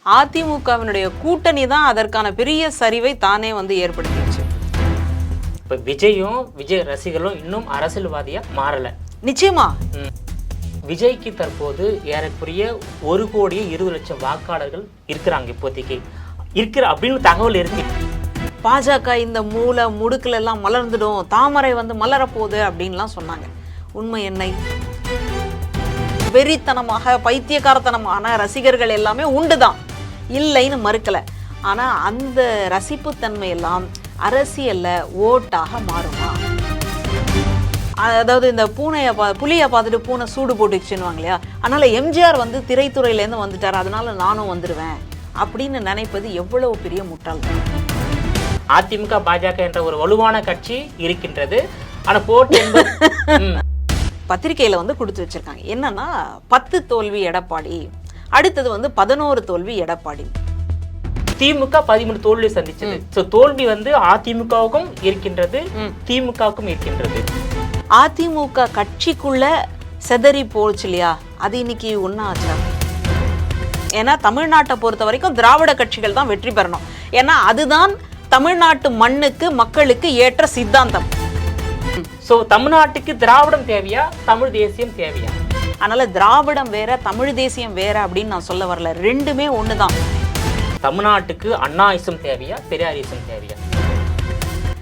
அதிமுகவினுடைய கூட்டணி தான் அதற்கான பெரிய சரிவை தானே வந்து ஏற்படுத்திடுச்சு. இப்போ விஜய் ரசிகர்களும் இன்னும் அரசியல்வாதியா மாறல. நிச்சயமா விஜய்க்கு தற்போது ஏறக்குறைய 1,20,00,000 வாக்காளர்கள் இருக்கிறாங்க இப்போதைக்கு அப்படின்னு தகவல் இருக்கு. பாஜக இந்த மூலை முடுக்குல எல்லாம் மலர்ந்துடும், தாமரை வந்து மலரப்போகுது அப்படின்லாம் சொன்னாங்க. உண்மை என்ன? வெறித்தனமாக பைத்தியக்காரத்தனமான ரசிகர்கள் எல்லாமே உண்டுதான், இல்லைன்னு மறுக்கல. ஆனா அந்த ரசிப்புத்தன்மை எல்லாம் அரசியல்ல ஓட்டாக மாறுமா? அதாவது இந்த புலியை பார்த்துட்டு பூனை சூடு போட்டுச்சுன்னுவாங்க இல்லையா, அதனால எம்ஜிஆர் வந்து திரைத்துறையிலேருந்து வந்துட்டார், அதனால நானும் வந்துடுவேன் அப்படின்னு நினைப்பது எவ்வளவு பெரிய முட்டாள்தான். அதிமுக பாஜக என்ற ஒரு வலுவான கட்சி இருக்கின்றது. ஆனா போட்டு பத்திரிகையில வந்து கொடுத்து வச்சிருக்காங்க என்னன்னா 10 தோல்வி எடப்பாடி, அடுத்தது வந்து 11 தோல்வி எடப்பாடி. திமுக 13 தோல்வி சந்திச்சது. தோல்வி வந்து அதிமுகவுக்கும் இருக்கின்றது, திமுகவுக்கும் இருக்கின்றது. அதிமுக கட்சிக்குள்ள செதறி போச்சு இல்லையா, அது இன்னைக்கு ஒன்னும் ஆச்சா? ஏன்னா தமிழ்நாட்டை பொறுத்த வரைக்கும் திராவிட கட்சிகள் தான் வெற்றி பெறணும். ஏன்னா அதுதான் தமிழ்நாட்டு மண்ணுக்கு மக்களுக்கு ஏற்ற சித்தாந்தம். சோ தமிழ்நாட்டுக்கு திராவிடம் தேவையா, தமிழ் தேசியம் தேவையா? அதனால திராவிடம் வேற தமிழ் தேசியம் வேற அப்படின்னு நான் சொல்ல வரல, ரெண்டுமே ஒண்ணுதான். தமிழ்நாட்டுக்கு அண்ணாயிசம் தேவையா, பெரியாரிசம் தேவையா?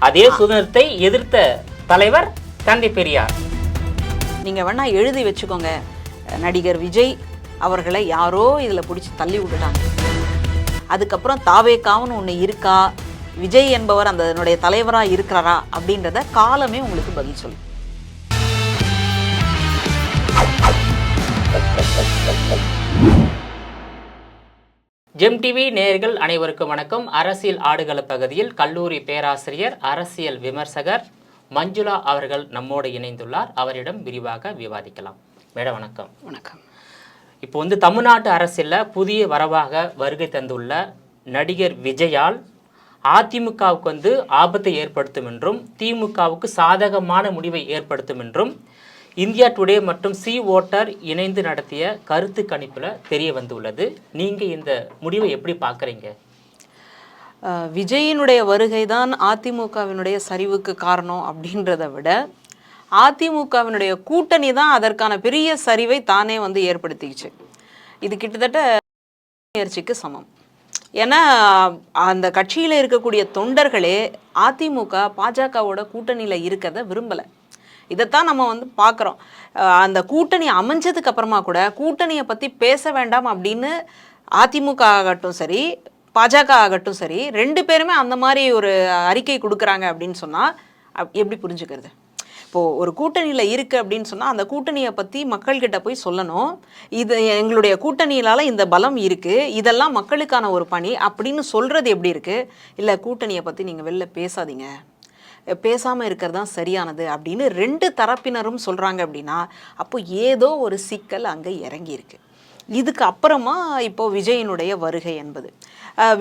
அதே சுதந்திரத்தை எதிர்த்த தலைவர் தந்தை பெரியார். நீங்க வேணா எழுதி வச்சுக்கோங்க, நடிகர் விஜய் அவர்களை யாரோ இதுல பிடிச்சி தள்ளி விட்டுட்டாங்க. அதுக்கப்புறம் தாவேக்காவுன்னு ஒண்ணு இருக்கா, விஜய் என்பவர் அந்த தலைவரா இருக்கிறாரா அப்படின்றத காலமே உங்களுக்கு பதில் சொல்லு. ஜெம் டிவி நேயர்கள் அனைவருக்கும் வணக்கம். அரசியல் ஆடுகள பகுதியில் கல்லூரி பேராசிரியர், அரசியல் விமர்சகர் மஞ்சுளா அவர்கள் நம்மோடு இணைந்துள்ளார். அவரிடம் விரிவாக விவாதிக்கலாம். மேடம் வணக்கம். வணக்கம். இப்போ வந்து தமிழ்நாட்டு அரசியலில் புதிய வரவாக வருகை தந்துள்ள நடிகர் விஜயால் அதிமுகவுக்கு வந்து ஆபத்தை ஏற்படுத்தும் என்றும் திமுகவுக்கு சாதகமான முடிவை ஏற்படுத்தும் என்றும் இந்தியா டுடே மற்றும் சி ஓட்டர் இணைந்து நடத்திய கருத்து கணிப்பில் தெரிய வந்துள்ளது. நீங்கள் இந்த முடிவை எப்படி பார்க்குறீங்க? விஜயினுடைய வருகை தான் அதிமுகவினுடைய சரிவுக்கு காரணம் அப்படின்றத விட அதிமுகவினுடைய கூட்டணி தான் அதற்கான பெரிய சரிவை தானே வந்து ஏற்படுத்திக்கிச்சு. இது கிட்டத்தட்ட முயற்சிக்கு சமம். ஏன்னா அந்த கட்சியில் இருக்கக்கூடிய தொண்டர்களே அதிமுக பாஜகவோட கூட்டணியில் இருக்கிறத விரும்பலை. இதைத்தான் நம்ம வந்து பார்க்குறோம். அந்த கூட்டணி அமைஞ்சதுக்கு அப்புறமா கூட கூட்டணியை பற்றி பேச வேண்டாம் அப்படின்னு அதிமுக ஆகட்டும் சரி, பாஜக ஆகட்டும் சரி, ரெண்டு பேருமே அந்த மாதிரி ஒரு அறிக்கை கொடுக்குறாங்க அப்படின்னு சொன்னால் எப்படி புரிஞ்சுக்கிறது? இப்போது ஒரு கூட்டணியில் இருக்குது அப்படின்னு சொன்னால் அந்த கூட்டணியை பற்றி மக்கள்கிட்ட போய் சொல்லணும். இது எங்களுடைய கூட்டணியினால் இந்த பலம் இருக்குது, இதெல்லாம் மக்களுக்கான ஒரு பணி அப்படின்னு சொல்கிறது எப்படி இருக்குது? இல்லை கூட்டணியை பற்றி நீங்கள் வெளில பேசாதீங்க, பேசாமல் இருக்கிறது தான் சரியானது அப்படின்னு ரெண்டு தரப்பினரும் சொல்கிறாங்க அப்படின்னா அப்போ ஏதோ ஒரு சிக்கல் அங்கே இறங்கியிருக்கு. இதுக்கு அப்புறமா இப்போது விஜயினுடைய வருகை என்பது,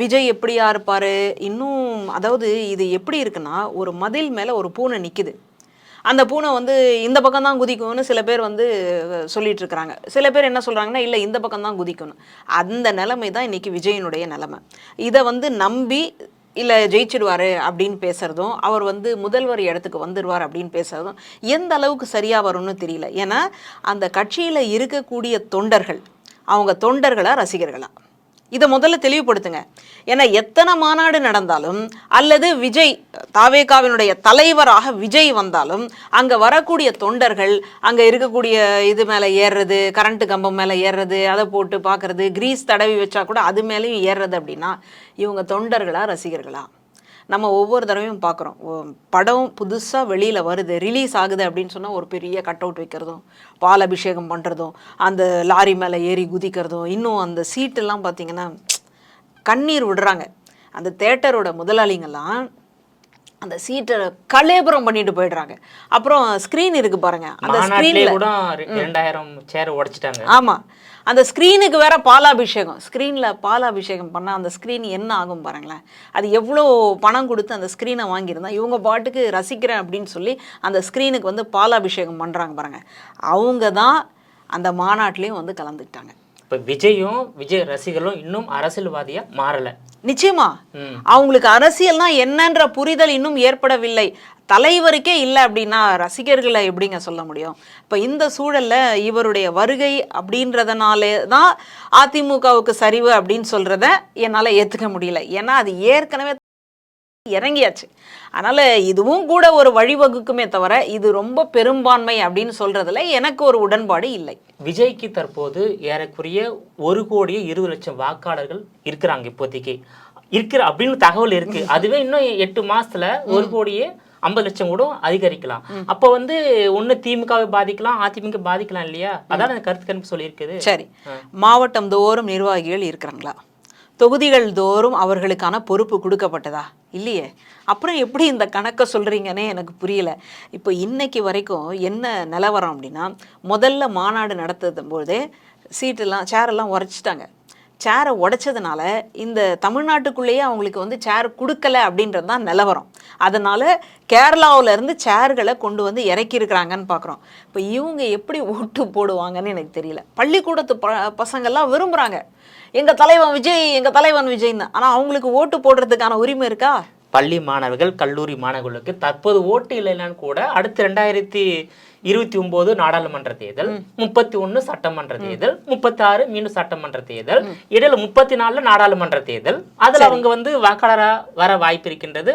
விஜய் எப்படியா இருப்பார் இன்னும், அதாவது இது எப்படி இருக்குன்னா ஒரு மதில் மேலே ஒரு பூனை நிற்குது. அந்த பூனை வந்து இந்த பக்கம் தான் குதிக்கும்னு சில பேர் வந்து சொல்லிட்டு இருக்கிறாங்க. சில பேர் என்ன சொல்கிறாங்கன்னா இல்லை இந்த பக்கம் தான் குதிக்கணும். அந்த நிலைமை தான் இன்றைக்கி விஜயினுடைய நிலைமை. இதை வந்து நம்பி இல்லை ஜெயிச்சிடுவார் அப்படின்னு பேசுகிறதும், அவர் வந்து முதல்வர் இடத்துக்கு வந்துடுவார் அப்படின்னு பேசுகிறதும் எந்த அளவுக்கு சரியாக வரும்னு தெரியல. ஏன்னா அந்த கட்சியில் இருக்கக்கூடிய தொண்டர்கள், அவங்க தொண்டர்களா ரசிகர்களா, இதை முதல்ல தெளிவுபடுத்துங்க. ஏன்னா எத்தனை மாநாடு நடந்தாலும் அல்லது விஜய் தாவேகாவினுடைய தலைவராக விஜய் வந்தாலும் அங்கே வரக்கூடிய தொண்டர்கள் அங்கே இருக்கக்கூடிய இது மேலே ஏறுறது, கரண்ட்டு கம்பம் மேலே ஏறுறது, அதை போட்டு பார்க்குறது, கிரீஸ் தடவி வச்சா கூட அது மேலேயும் ஏறுறது அப்படின்னா இவங்க தொண்டர்களா ரசிகர்களா? நம்ம ஒவ்வொரு தடவையும் பார்க்குறோம், படம் புதுசாக வெளியில் வருது, ரிலீஸ் ஆகுது அப்படின்னு சொன்னால் ஒரு பெரிய கட் அவுட் வைக்கிறதும், பால் அபிஷேகம் பண்ணுறதும், அந்த லாரி மேலே ஏறி குதிக்கிறதும், இன்னும் அந்த சீட்டெல்லாம் பார்த்திங்கன்னா கண்ணீர் விடுறாங்க. அந்த தேட்டரோட முதலாளிங்கெல்லாம் அந்த சீட்டை கலேபுரம் பண்ணிட்டு போயிடுறாங்க. அப்புறம் ஸ்க்ரீன் இருக்குது பாருங்கள், அந்த ஸ்க்ரீனில் கூட 2000 சேர் உடைச்சிட்டாங்க. ஆமாம், அந்த ஸ்க்ரீனுக்கு வேற பாலாபிஷேகம், ஸ்க்ரீனில் பாலாபிஷேகம் பண்ணால் அந்த ஸ்க்ரீன் என்ன ஆகும் பாருங்களேன். அது எவ்வளோ பணம் கொடுத்து அந்த ஸ்க்ரீனை வாங்கியிருந்தா இவங்க பாட்டுக்கு ரசிக்கிறேன் அப்படின்னு சொல்லி அந்த ஸ்க்ரீனுக்கு வந்து பாலாபிஷேகம் பண்ணுறாங்க பாருங்கள். அவங்க தான் அந்த மாநாட்டிலையும் வந்து கலந்துக்கிட்டாங்க. இப்போ விஜயும் விஜய் ரசிகர்களும் இன்னும் அரசியல்வாதியா மாறல. நிச்சயமா அவங்களுக்கு அரசியல்னா என்னன்ற புரிதல் இன்னும் ஏற்படவில்லை. தலைவருக்கே இல்லை அப்படின்னா ரசிகர்களை எப்படிங்க சொல்ல முடியும்? இப்போ இந்த சூழல்ல இவருடைய வருகை அப்படின்றதுனாலே தான் அதிமுகவுக்கு சரிவு அப்படின்னு சொல்றத என்னால் ஏற்றுக்க முடியல. ஏன்னா அது ஏற்கனவே இறங்கியாச்சு. அதனால இதுவும் கூட ஒரு வழிவகுக்குமே தவிர இது ரொம்ப பெரும்பான்மை அப்படின்னு சொல்றதுல எனக்கு ஒரு உடன்பாடு இல்லை. விஜய்க்கு தற்போது ஏறக்குறைய 1,20,00,000 வாக்காளர்கள் இருக்கிறாங்க இப்போதைக்கு இருக்கிற அப்படின்னு தகவல் இருக்கு. அதுவே இன்னும் 8 மாசத்துல 1,50,00,000 கூட அதிகரிக்கலாம். அப்போ வந்து ஒண்ணு திமுகவை பாதிக்கலாம், அதிமுக பாதிக்கலாம் இல்லையா? அதான் அந்த கருத்து கணிப்பு சொல்லியிருக்குது. சரி, மாவட்டம் தோறும் நிர்வாகிகள் இருக்கிறாங்களா? தொகுதிகள் தோறும் அவர்களுக்கான பொறுப்பு கொடுக்கப்பட்டதா? இல்லையே. அப்புறம் எப்படி இந்த கணக்கை சொல்கிறீங்கன்னே எனக்கு புரியல. இப்போ இன்னைக்கு வரைக்கும் என்ன நிலவரம் அப்படின்னா, முதல்ல மாநாடு நடத்தும் போதே சேரெல்லாம் உடைச்சிட்டாங்க. சேரை உடைச்சதுனால இந்த தமிழ்நாட்டுக்குள்ளேயே அவங்களுக்கு வந்து சேர் கொடுக்கல அப்படின்றது தான் நிலவரம். அதனால் கேரளாவிலேருந்து சேர்களை கொண்டு வந்து இறக்கியிருக்கிறாங்கன்னு பார்க்குறோம். இப்போ இவங்க எப்படி ஓட்டு போடுவாங்கன்னு எனக்கு தெரியல. பள்ளிக்கூடத்து பசங்கள்லாம் விரும்புகிறாங்க எங்கள் தலைவன் விஜய், எங்கள் தலைவன் விஜய்னு. ஆனால் அவங்களுக்கு ஓட்டு போடுறதுக்கான உரிமை இருக்கா? பள்ளி மாணவர்கள், கல்லூரி மாணவர்களுக்கு தற்போது ஓட்டு இல்லைன்னு கூட அடுத்து 2029 நாடாளுமன்ற தேர்தல், 31 சட்டமன்ற தேர்தல், 36 மீண்டும் சட்டமன்ற தேர்தல், இடையில 34 நாடாளுமன்ற தேர்தல். அதுல அவங்க வந்து வாக்காளரா வர வாய்ப்பு இருக்கின்றது.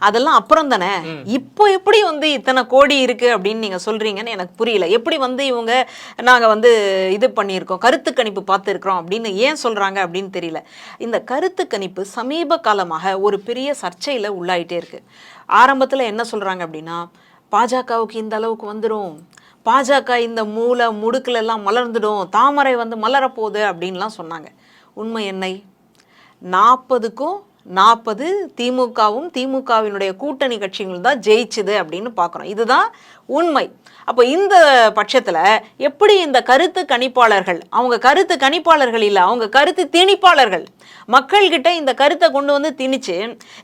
அதெல்லாம் அப்புறம் தானே. இப்போ எப்படி வந்து இத்தனை கோடி இருக்கு அப்படின்னு நீங்க சொல்றீங்கன்னு எனக்கு புரியல. எப்படி வந்து இவங்க நாங்க வந்து இது பண்ணியிருக்கோம், கருத்து கணிப்பு பார்த்துருக்கிறோம் அப்படின்னு ஏன் சொல்றாங்க அப்படின்னு தெரியல. இந்த கருத்து கணிப்பு சமீப காலமாக ஒரு பெரிய சர்ச்சையில உள்ளாயிட்டே இருக்கு. ஆரம்பத்துல என்ன சொல்றாங்க அப்படின்னா, பாஜகவுக்கு இந்த அளவுக்கு வந்துடும், பாஜக இந்த மூளை முடுக்குல எல்லாம் மலர்ந்துடும், தாமரை வந்து மலரப்போகுது அப்படின்லாம் சொன்னாங்க. உண்மை என்ன? 40க்கும் 40 திமுகவும் திமுகவினுடைய கூட்டணி கட்சிகள் தான் ஜெயிச்சுது அப்படின்னு பார்க்குறோம். இதுதான் உண்மை. அப்போ இந்த பட்சத்தில் எப்படி இந்த கருத்து கணிப்பாளர்கள், அவங்க கருத்து கணிப்பாளர்கள் இல்லை, அவங்க கருத்து திணிப்பாளர்கள், மக்கள்கிட்ட இந்த கருத்தை கொண்டு வந்து திணிச்சு,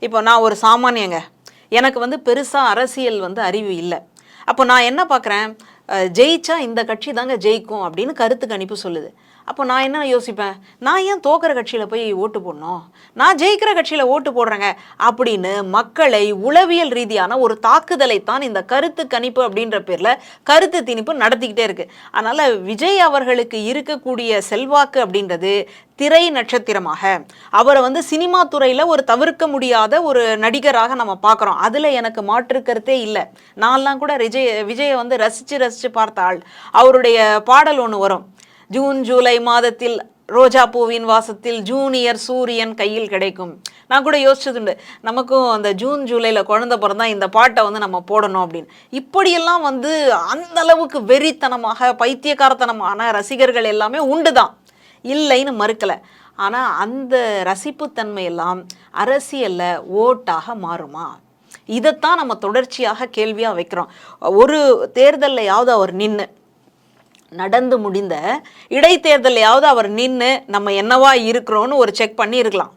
இப்போ நான் ஒரு சாமானியங்க, எனக்கு வந்து பெருசாக அரசியல் வந்து அறிவு இல்லை. அப்போ நான் என்ன பார்க்குறேன், ஜெயிச்சா இந்த கட்சி தாங்க ஜெயிக்கும் அப்படின்னு கருத்து கணிப்பு சொல்லுது. அப்போ நான் என்ன யோசிப்பேன், நான் ஏன் தோக்கிற கட்சியில் போய் ஓட்டு போடணும், நான் ஜெயிக்கிற கட்சியில் ஓட்டு போடுறேங்க அப்படின்னு மக்களை உளவியல் ரீதியான ஒரு தாக்குதலை தான் இந்த கருத்து கணிப்பு அப்படின்ற பேரில் கருத்து திணிப்பு நடத்திக்கிட்டே இருக்குது. அதனால் விஜய் அவர்களுக்கு இருக்கக்கூடிய செல்வாக்கு அப்படின்றது திரை நட்சத்திரமாக, அவரை வந்து சினிமா துறையில் ஒரு தவிர்க்க முடியாத ஒரு நடிகராக நம்ம பார்க்குறோம். அதில் எனக்கு மாற்று கருத்தே இல்லை. நான்லாம் கூட விஜயை வந்து ரசித்து பார்த்தால் அவருடைய பாடல் ஒன்று வரும், ஜூன் ஜூலை மாதத்தில் ரோஜா பூவின் வாசத்தில் ஜூனியர் சூரியன் கையில் கிடைக்கும். நான் கூட யோசிச்சதுண்டு, நமக்கும் அந்த ஜூன் ஜூலையில் குழந்தை பிறந்தா இந்த பாட்டை வந்து நம்ம போடணும் அப்படின்னு. இப்படியெல்லாம் வந்து அந்த அளவுக்கு வெறித்தனமாக பைத்தியக்காரத்தனமான ரசிகர்கள் எல்லாமே உண்டு தான், இல்லைன்னு மறுக்கலை. ஆனால் அந்த ரசிப்புத்தன்மையெல்லாம் அரசியலில் ஓட்டாக மாறுமா? இதைத்தான் நம்ம தொடர்ச்சியாக கேள்வியாக வைக்கிறோம். ஒரு தேர்தலையாவது அவர் நின்று, நடந்து முடிந்த இடைத்தேர்தலையாவது அவர் நின்று நம்ம என்னவா இருக்கிறோன்னு ஒரு செக் பண்ணி இருக்கலாம்.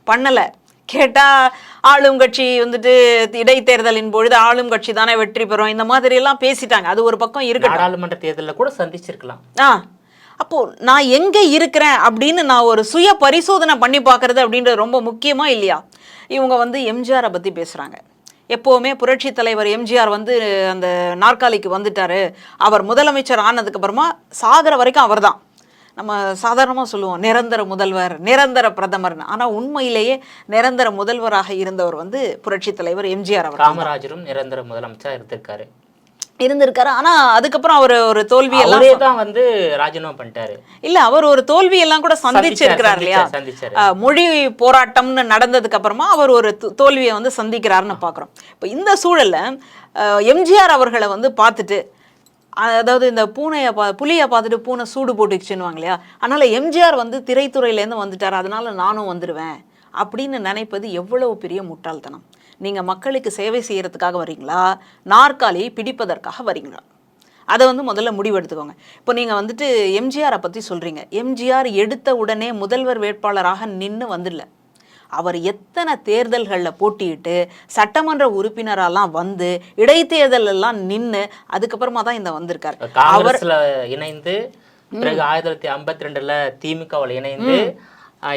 பண்ணலை. கேட்டால் ஆளும் கட்சி வந்துட்டு இடைத்தேர்தலின் பொழுது ஆளும் கட்சி தானே வெற்றி பெறும், இந்த மாதிரி எல்லாம் பேசிட்டாங்க. அது ஒரு பக்கம் இருக்கு. நாடாளுமன்ற தேர்தலில் கூட சந்திச்சிருக்கலாம். அப்போது நான் எங்கே இருக்கிறேன் அப்படின்னு நான் ஒரு சுய பரிசோதனை பண்ணி பார்க்குறது அப்படின்றது ரொம்ப முக்கியமாக இல்லையா? இவங்க வந்து எம்ஜிஆரை பற்றி பேசுகிறாங்க. எப்போவுமே புரட்சி தலைவர் எம்ஜிஆர் வந்து அந்த நாற்காலிக்கு வந்துட்டார், அவர் முதலமைச்சர் ஆனதுக்கப்புறமா சாகிற வரைக்கும் அவர் தான். நம்ம சாதாரணமாக சொல்லுவோம் நிரந்தர முதல்வர், நிரந்தர பிரதமர்னு. ஆனால் உண்மையிலேயே நிரந்தர முதல்வராக இருந்தவர் வந்து புரட்சி தலைவர் எம்ஜிஆர் அவர். காமராஜரும் நிரந்தர முதலமைச்சராக இருந்திருக்காரு. ஆனா அதுக்கப்புறம் அவர் ஒரு தோல்வியெல்லாம் தான் வந்து ராஜினாமா பண்ணிட்டாரு. இல்ல, அவர் ஒரு தோல்வியெல்லாம் கூட சந்திச்சிருக்கிறார் இல்லையா? மொழி போராட்டம்னு நடந்ததுக்கு அப்புறமா அவர் ஒரு தோல்வியை வந்து சந்திக்கிறாருன்னு பாக்குறோம். இப்போ இந்த சூழல்ல எம்ஜிஆர் அவர்களை வந்து பார்த்துட்டு, அதாவது இந்த புலியை பார்த்துட்டு பூனை சூடு போட்டுச்சுன்னுவாங்க இல்லையா? அதனால எம்ஜிஆர் வந்து திரைத்துறையிலேருந்து வந்துட்டார், அதனால நானும் வந்துடுவேன் அப்படின்னு நினைப்பது எவ்வளவு பெரிய முட்டாள்தனம். நீங்கள் மக்களுக்கு சேவை செய்கிறதுக்காக வரீங்களா, நாற்காலியை பிடிப்பதற்காக வரீங்களா? அதை வந்து முதல்ல முடிவெடுத்துக்கோங்க. இப்போ நீங்கள் வந்துட்டு எம்ஜிஆரை பற்றி சொல்கிறீங்க. எம்ஜிஆர் எடுத்த உடனே முதல்வர் வேட்பாளராக நின்று வந்துடல. அவர் எத்தனை தேர்தல்களில் போட்டியிட்டு சட்டமன்ற உறுப்பினரெல்லாம் வந்து இடைத்தேர்தல் எல்லாம் நின்று அதுக்கப்புறமா தான் இந்த வந்திருக்காரு. அவர் இணைந்து பிறகு 1952ல திமுகவில் இணைந்து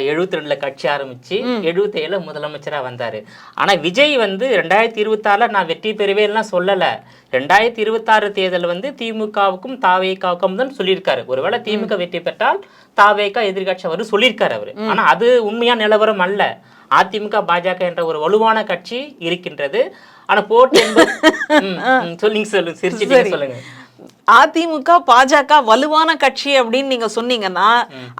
72ல கட்சி ஆரம்பிச்சு 77ல முதலமைச்சரா வந்தாரு. ஆனா விஜய் வந்து 2026ல நான் வெற்றி பெறுவேன்லாம் சொல்லல. 2026 தேர்தல் வந்து திமுகவுக்கும் தாவேகாவுக்கும் தான் சொல்லியிருக்காரு. ஒருவேளை திமுக வெற்றி பெற்றால் தாவேகா எதிர்கட்சி அவர் சொல்லியிருக்காரு அவரு. ஆனா அது உண்மையான நிலவரம் அல்ல. அதிமுக பாஜக என்ற ஒரு வலுவான கட்சி இருக்கின்றது. ஆனா போட்டு சொல்லுங்க சிரிச்சுட்டு சொல்லுங்க. அதிமுக பாஜக வலுவான கட்சி அப்படின்னு நீங்க சொன்னீங்கன்னா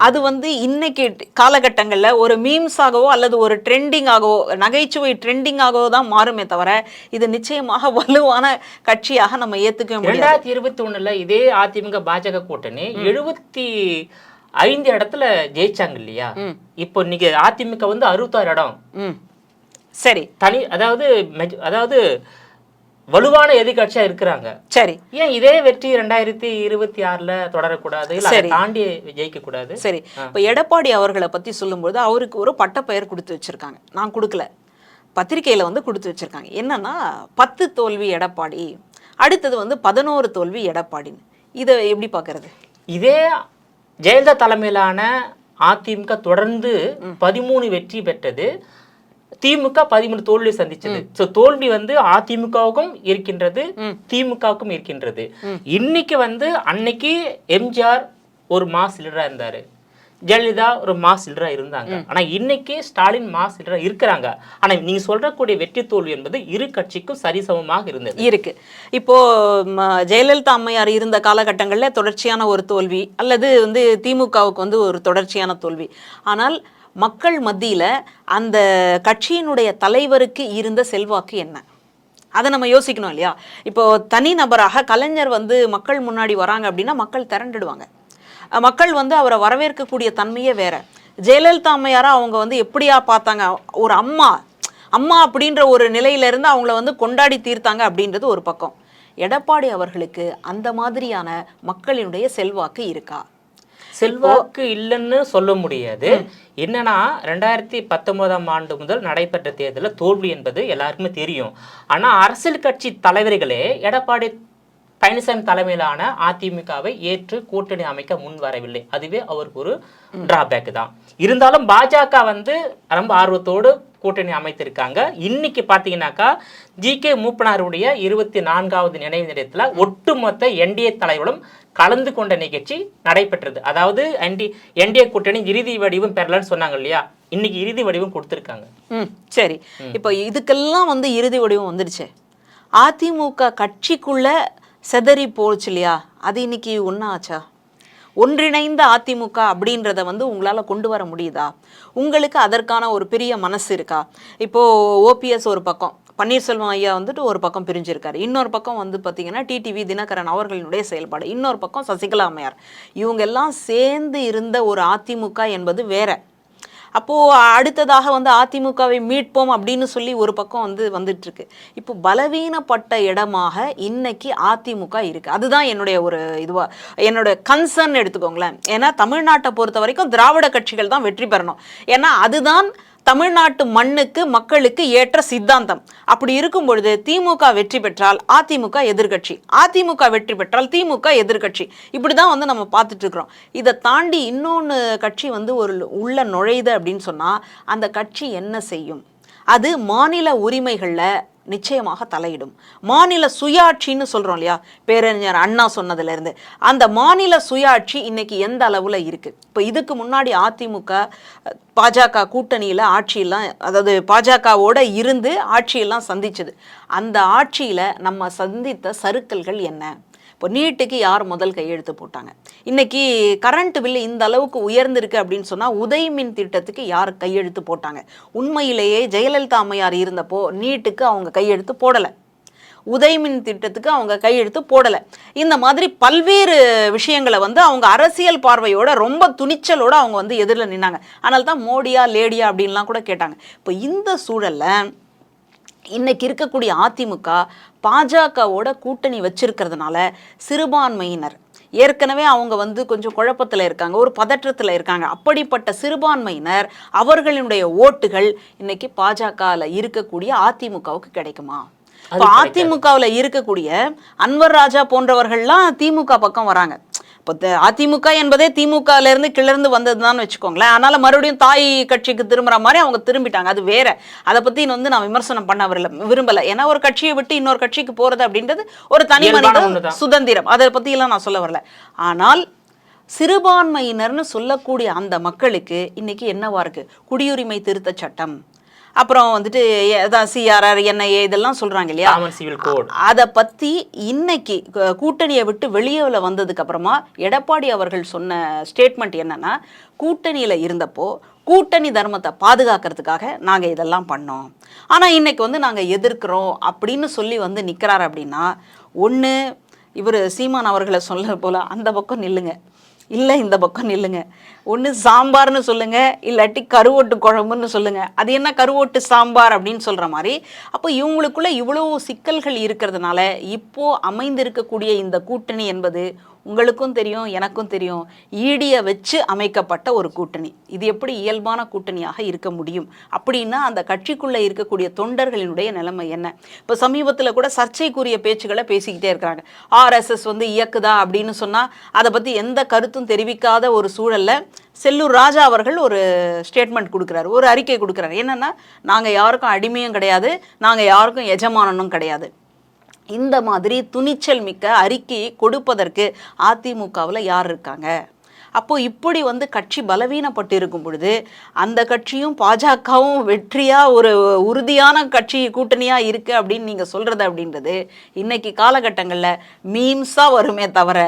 அது வந்து இன்னைக்கு காலகட்டங்கள்ல ஒரு மீம்ஸாகவோ அல்லது ஒரு ட்ரெண்டிங்காகவோ நகைச்சுவை ட்ரெண்டிங்காகவோ தான் மாறுமே தவிர இது நிச்சயமாக வலுவான கட்சியாக நம்ம ஏத்துக்க முடியாது. 2021ல இதே அதிமுக பாஜக கூட்டணி 75 இடத்துல ஜெயிச்சாங்க இல்லையா? இப்போ இன்னைக்கு அதிமுக வந்து 66 இடம். சரி, தனி அதாவது வலுவான எதிர்கட்சியா இருக்கிறாங்க. சரி, ஏன் இதே வெற்றி 2026ல தொடரக்கூடாது, இல்ல அதை தாண்டி ஜெயிக்க கூடாது? சரி, இப்ப எடப்பாடி அவர்களை பத்தி சொல்லும்போது அவருக்கு ஒரு பட்டப்பெயர் கொடுத்து வச்சிருக்காங்க. நான் கொடுக்கல, பத்திரிகையில வந்து கொடுத்து வச்சிருக்காங்க. என்னன்னா 10 தோல்வி எடப்பாடி, அடுத்தது வந்து 11 தோல்வி எடப்பாடின்னு. இதை எப்படி பாக்குறது? இதே ஜெயலலிதா தலைமையிலான அதிமுக தொடர்ந்து 13 வெற்றி பெற்றது, திமுக 13 தோல்வி சந்திச்சது. சோ தோல்வி வந்து அதிமுகவுக்கும் இருக்கின்றது, திமுகவுக்கும் இருக்கின்றது. இன்னைக்கு வந்து அன்னைக்கு எம்ஜிஆர் ஒரு மாஸ் லீடரா இருந்தாரு, ஜெயலலிதா ஒரு மாஸ் லீடரா இருந்தாங்க. ஆனா இன்னைக்கு ஸ்டாலின் மாஸ் லீடரா இருக்கிறாங்க. ஆனா நீங்க சொல்றக்கூடிய வெற்றி தோல்வி என்பது இரு கட்சிக்கும் சரிசமமாக இருந்தது இருக்கு. இப்போ ஜெயலலிதா அம்மையார் இருந்த காலகட்டங்கள்ல தொடர்ச்சியான ஒரு தோல்வி, அல்லது வந்து திமுகவுக்கு வந்து ஒரு தொடர்ச்சியான தோல்வி. ஆனால் மக்கள் மத்தியில அந்த கட்சியினுடைய தலைவருக்கு இருந்த செல்வாக்கு என்ன, அதை நம்ம யோசிக்கணும் இல்லையா? இப்போ தனி நபராக கலைஞர் வந்து மக்கள் முன்னாடி வராங்க அப்படின்னா மக்கள் திரண்டுடுவாங்க. மக்கள் வந்து அவரை வரவேற்கக்கூடிய தன்மையே வேற. ஜெயலலிதா அம்மையாரா அவங்க வந்து எப்படியா பார்த்தாங்க, ஒரு அம்மா அப்படின்ற ஒரு நிலையில இருந்து அவங்கள வந்து கொண்டாடி தீர்த்தாங்க அப்படின்றது ஒரு பக்கம். எடப்பாடி அவர்களுக்கு அந்த மாதிரியான மக்களினுடைய செல்வாக்கு இருக்கா? செல்வாக்கு இல்லைன்னு சொல்ல முடியாது. என்னன்னா 2019ஆம் ஆண்டு முதல் நடைபெற்ற தேர்தலில் தோல்வி என்பது எல்லாருக்குமே தெரியும். ஆனா அரசியல் கட்சி தலைவர்களே எடப்பாடி பழனிசாமி தலைமையிலான அதிமுகவை ஏற்று கூட்டணி அமைக்க முன் வரவில்லை. அதுவே அவருக்கு ஒரு டிராபேக் தான். இருந்தாலும் பாஜக வந்து ரொம்ப ஆர்வத்தோடு கூட்டணி அமைத்திருக்காங்க. இன்னைக்கு பாத்தீங்கன்னாக்கா ஜி.கே. மூப்பனாருடைய 24வது நினைவு நிலையத்துல ஒட்டுமொத்த என்டிஏ தலைவர்களும் கலந்து கொண்ட நிகழ்ச்சி நடைபெற்றது. அதாவது என்டிஏ கூட்டணி இறுதி வடிவம் பெறலன்னு சொன்னாங்க இல்லையா, இன்னைக்கு இறுதி வடிவம் கொடுத்திருக்காங்க. சரி, இப்போ இதுக்கெல்லாம் வந்து இறுதி வடிவம் வந்துடுச்சு. அதிமுக கட்சிக்குள்ள செதறி போச்சு இல்லையா, அது இன்னைக்கு ஒன்னாச்சா? ஒன்றிணைந்த அதிமுக அப்படின்றத வந்து உங்களால கொண்டு வர முடியுதா? உங்களுக்கு அதற்கான ஒரு பெரிய மனசு இருக்கா? இப்போ ஓபிஎஸ் ஒரு பக்கம், பன்னீர்செல்வம் ஐயா வந்துட்டு ஒரு பக்கம் பிரிஞ்சிருக்காரு, இன்னொரு பக்கம் வந்து பார்த்தீங்கன்னா டிடிவி தினகரன் அவர்களுடைய செயல்பாடு, இன்னொரு பக்கம் சசிகலா அம்மையார், இவங்க எல்லாம் சேர்ந்து இருந்த ஒரு அதிமுக என்பது வேற. அப்போது அடுத்ததாக வந்து அதிமுகவை மீட்போம் அப்படின்னு சொல்லி ஒரு பக்கம் வந்து வந்துட்டு இருக்கு. இப்போ பலவீனப்பட்ட இடமாக இன்னைக்கு அதிமுக இருக்கு. அதுதான் என்னுடைய ஒரு இதுவா, என்னோட கன்சர்ன் எடுத்துக்கோங்களேன். ஏன்னா தமிழ்நாட்டை பொறுத்த வரைக்கும் திராவிட கட்சிகள் தான் வெற்றி பெறணும். ஏன்னா அதுதான் தமிழ்நாட்டு மண்ணுக்கு மக்களுக்கு ஏற்ற சித்தாந்தம். அப்படி இருக்கும் பொழுது திமுக வெற்றி பெற்றால் அதிமுக எதிர்கட்சி, அதிமுக வெற்றி பெற்றால் திமுக எதிர்கட்சி, இப்படிதான் வந்து நம்ம பார்த்துட்டு இருக்கிறோம். இதை தாண்டி இன்னொன்று கட்சி வந்து ஒரு உள்ள நுழையுது அப்படின்னு சொன்னா அந்த கட்சி என்ன செய்யும்? அது மாநில உரிமைகள்ல நிச்சயமாக தலையிடும். மாநில சுயாட்சின்னு சொல்றோம் இல்லையா, பேரறிஞர் அண்ணா சொன்னதுல இருந்து அந்த மாநில சுயாட்சி இன்னைக்கு எந்த அளவுல இருக்கு? இப்போ இதுக்கு முன்னாடி அதிமுக பாஜக கூட்டணியில ஆட்சியெல்லாம், அதாவது பாஜகவோட இருந்து ஆட்சியெல்லாம் சந்திச்சது. அந்த ஆட்சியில நம்ம சந்தித்த சறுக்கல்கள் என்ன? இப்போ நீட்டுக்கு யார் முதல் கையெழுத்து போட்டாங்க? இன்னைக்கு கரண்ட் பில்லு இந்த அளவுக்கு உயர்ந்திருக்கு அப்படின்னு சொன்னால் உதய் மின் திட்டத்துக்கு யார் கையெழுத்து போட்டாங்க? உண்மையிலேயே ஜெயலலிதா அம்மையார் இருந்தப்போ நீட்டுக்கு அவங்க கையெழுத்து போடலை, உதய் மின் திட்டத்துக்கு அவங்க கையெழுத்து போடலை. இந்த மாதிரி பல்வேறு விஷயங்களை வந்து அவங்க அரசியல் பார்வையோட ரொம்ப துணிச்சலோடு அவங்க வந்து எதிரில் நின்னாங்க. அதனால தான் மோடியா லேடியா அப்படின்லாம் கூட கேட்டாங்க. இப்போ இந்த சூழலில் இன்னைக்கு இருக்கக்கூடிய அதிமுக பாஜகவோட கூட்டணி வச்சிருக்கிறதுனால சிறுபான்மையினர் ஏற்கனவே அவங்க வந்து கொஞ்சம் குழப்பத்தில் இருக்காங்க, ஒரு பதற்றத்தில் இருக்காங்க. அப்படிப்பட்ட சிறுபான்மையினர் அவர்களுடைய ஓட்டுகள் இன்னைக்கு பாஜகவில் இருக்கக்கூடிய அதிமுகவுக்கு கிடைக்குமா? இப்போ அதிமுகவில் இருக்கக்கூடிய அன்வர் ராஜா போன்றவர்கள்லாம் திமுக பக்கம் வராங்க. இப்போ அதிமுக என்பதே திமுகல இருந்து கிளர்ந்து வந்ததுதான் வச்சுக்கோங்களேன். அதனால மறுபடியும் தாய் கட்சிக்கு திரும்புற மாதிரி அவங்க திரும்பிட்டாங்க. அது வேற. அதை பத்தி வந்து நான் விமர்சனம் பண்ண விரும்பல. ஏன்னா ஒரு கட்சியை விட்டு இன்னொரு கட்சிக்கு போறது அப்படின்றது ஒரு தனி மனித சுதந்திரம். அதை பத்தி எல்லாம் நான் சொல்ல வரல. ஆனால் சிறுபான்மையினர்னு சொல்லக்கூடிய அந்த மக்களுக்கு இன்னைக்கு என்னவா இருக்கு? குடியுரிமை திருத்த சட்டம், அப்புறம் வந்துட்டு சிஆர்ஆர், என்ஐஏ இதெல்லாம் சொல்றாங்க இல்லையா, அதை பத்தி இன்னைக்கு கூட்டணியை விட்டு வெளியே வந்ததுக்கு அப்புறமா எடப்பாடி அவர்கள் சொன்ன ஸ்டேட்மெண்ட் என்னன்னா, கூட்டணியில இருந்தப்போ கூட்டணி தர்மத்தை பாதுகாக்கிறதுக்காக நாங்க இதெல்லாம் பண்ணோம், ஆனா இன்னைக்கு வந்து நாங்க எதிர்க்கிறோம் அப்படின்னு சொல்லி வந்து நிக்கிறாரு. அப்படின்னா ஒண்ணு இவர் சீமான் அவர்களை சொல்ல போல அந்த பக்கம் நில்லுங்க, இல்லை இந்த பக்கம் நில்லுங்க. ஒன்று சாம்பார்னு சொல்லுங்க, இல்லாட்டி கருவோட்டு குழம்புன்னு சொல்லுங்க. அது என்ன கருவோட்டு சாம்பார் அப்படின்னு சொல்ற மாதிரி. அப்போ இவங்களுக்குள்ள இவ்வளோ சிக்கல்கள் இருக்கிறதுனால இப்போ அமைந்திருக்கக்கூடிய இந்த கூட்டணி என்பது உங்களுக்கும் தெரியும், எனக்கும் தெரியும், ஈடியை வச்சு அமைக்கப்பட்ட ஒரு கூட்டணி. இது எப்படி இயல்பான கூட்டணியாக இருக்க முடியும்? அப்படின்னா அந்த கட்சிக்குள்ளே இருக்கக்கூடிய தொண்டர்களினுடைய நிலைமை என்ன? இப்போ சமீபத்தில் கூட சர்ச்சைக்குரிய பேச்சுக்களை பேசிக்கிட்டே இருக்கிறாங்க. ஆர்எஸ்எஸ் வந்து இயக்குதா அப்படின்னு சொன்னால் அதை பற்றி எந்த கருத்தும் தெரிவிக்காத ஒரு சூழலில் செல்லூர் ராஜா அவர்கள் ஒரு ஸ்டேட்மெண்ட் கொடுக்குறாரு, ஒரு அறிக்கை கொடுக்குறாரு. என்னென்னா, நாங்கள் யாருக்கும் அடிமையும் கிடையாது, நாங்கள் யாருக்கும் எஜமானனும் கிடையாது. இந்த மாதிரி துணிச்சல் மிக்க அறிக்கையை கொடுப்பதற்கு அதிமுகவில் யார் இருக்காங்க? அப்போ இப்படி வந்து கட்சி பலவீனப்பட்டு இருக்கும் பொழுது அந்த கட்சியும் பாஜகவும் வெற்றியா ஒரு உறுதியான கட்சி கூட்டணியா இருக்கு அப்படின்னு நீங்க சொல்றது அப்படின்றது இன்னைக்கு காலகட்டங்களில் மீம்ஸா வருமே தவிர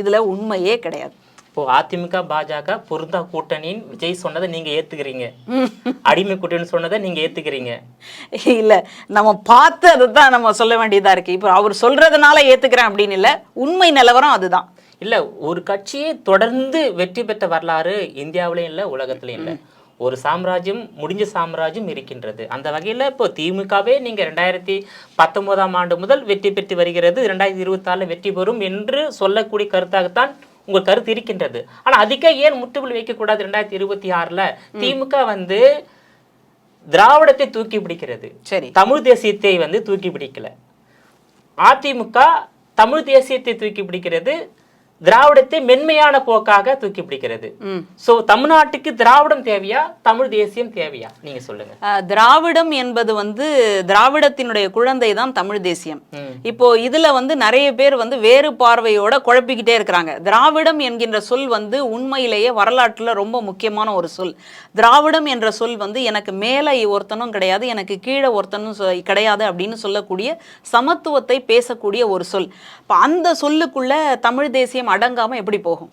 இதுல உண்மையே கிடையாது. இப்போ அதிமுக பாஜக பொருந்தா கூட்டணின்னு விஜய் சொன்னதை நீங்க ஏத்துக்கிறீங்க, அடிமை கூட்டணி சொன்னதை நீங்க ஏத்துக்கிறீங்க? இல்ல, நம்ம பார்த்து அதை தான் நம்ம சொல்ல வேண்டியதா இருக்கு. இப்போ அவர் சொல்றதுனால ஏத்துக்கிறேன் அப்படின்னு இல்ல, உண்மை நிலவரம் அதுதான். இல்ல, ஒரு கட்சியை தொடர்ந்து வெற்றி பெற்ற வரலாறு இந்தியாவிலையும் இல்லை, உலகத்திலையும் இல்லை. ஒரு சாம்ராஜ்யம் முடிஞ்ச சாம்ராஜ்யம் இருக்கின்றது. அந்த வகையில் இப்போ திமுகவே நீங்கள் 2019ஆம் ஆண்டு முதல் வெற்றி பெற்று வருகிறது, 2024 வெற்றி பெறும் என்று சொல்லக்கூடிய கருத்தாகத்தான் உங்கள் கருத்து இருக்கின்றது. ஆனால் அதுக்கே ஏன் முற்றுப்புள்ளி வைக்கக்கூடாது? 2026ல் திமுக வந்து திராவிடத்தை தூக்கி பிடிக்கிறது, சரி, தமிழ் தேசியத்தை வந்து தூக்கி பிடிக்கல. அதிமுக தமிழ் தேசியத்தை தூக்கி பிடிக்கிறது, திராவிடத்தை மென்மையான போக்காக தூக்கி பிடிக்கிறது. சோ தமிழ்நாட்டுக்கு திராவிடம் தேவையா, தமிழ் தேசியம் தேவையா? நீங்க சொல்லுங்க. திராவிடம் என்பது வந்து திராவிடத்தினுடைய குழந்தை தான் தமிழ் தேசியம். இப்போ இதுல வந்து நிறைய பேர் வந்து வேறு பார்வையோட குழப்பிக்கிட்டே இருக்கிறாங்க. திராவிடம் என்கின்ற சொல் வந்து உண்மையிலேயே வரலாற்றுல ரொம்ப முக்கியமான ஒரு சொல். திராவிடம் என்ற சொல் வந்து எனக்கு மேலே ஒருத்தனும் கிடையாது, எனக்கு கீழே ஒருத்தனும் கிடையாது அப்படின்னு சொல்லக்கூடிய சமத்துவத்தை பேசக்கூடிய ஒரு சொல். அந்த சொல்லுக்குள்ள தமிழ் தேசியம் அடங்காம எப்படி போகும்?